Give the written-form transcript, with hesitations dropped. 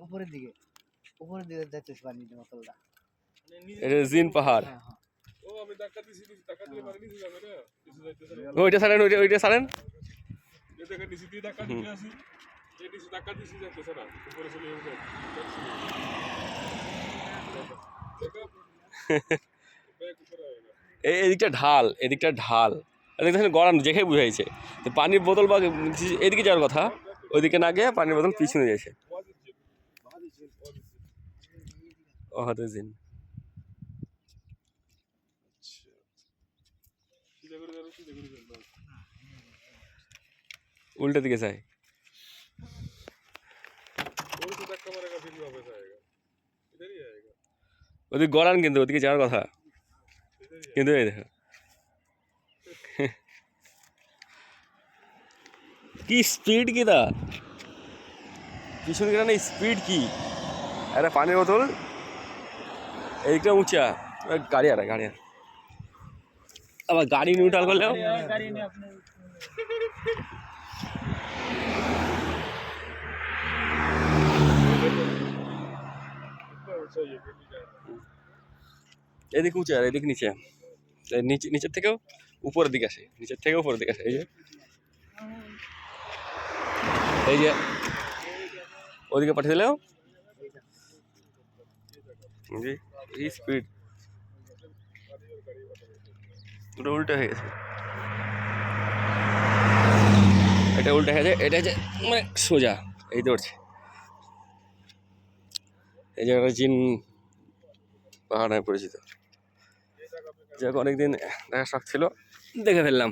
উপরের দিকে যাইতেছে পানির বোতলটা। এটা জিন পাহাড়। হ্যাঁ হ্যাঁ। ও আমি ধাক্কা দিছি ধাক্কা দিলে পারে নিচে যাবে না নিচে যাইতেছে না ওইটা ছাড়েন, ওইটা ছাড়েন। এই দেখেন নিচে দিয়ে ধাক্কা দিতে আসি এই নিচে ধাক্কা দিছি যাইতেছে না উপরে চলে যাবে ব্যাগ উপরে আয় না এদিকটা ঢাল, এদিকটা ঢাল, দেখছেন গড়ানো দেখে বুঝাইছে। তো পানির বোতল বা এদিকে যাওয়ার কথা, ওইদিকে না গিয়ে পানির বোতল পিছনে যাইছে। ও হাতে জিন सीधा করে যাও सीधा করে যাও उल्टे दिखे से और से धक्का मारेगा फिर वापस आएगा इधर ही आएगा ওদিকে গড়ান, কিন্তু ওদিকে যাওয়ার কথা, কিন্তু এই দেখো কি স্পিড, কি দা পিছনে গেলে স্পিড কি। আরে পানির বোতল এইদিকটা উঁচা, গাড়ি আর গাড়ি আর আবার গাড়ি নিউট্রাল করলেও গাড়ি নিয়ে আপনি चाहिए फिर भी जाए এদিকে উঁচা আর এদিকে নিচে, নিচে নিচের থেকেও উপরের দিকে আসে, নিচের থেকেও উপরের দিকে আসে। এই যে ওদিকে পাঠিয়ে দিলেও জি, এই স্পিড দুটো উল্টো হয়ে গেছে। এটা উল্টো হয়ে যায়, এটা হচ্ছে মানে সোজা এই দৌড়ছে। এই জায়গাটা জিন পাহাড় নামে পরিচিত। যাক অনেকদিন দেখার শখ ছিল, দেখে ফেললাম।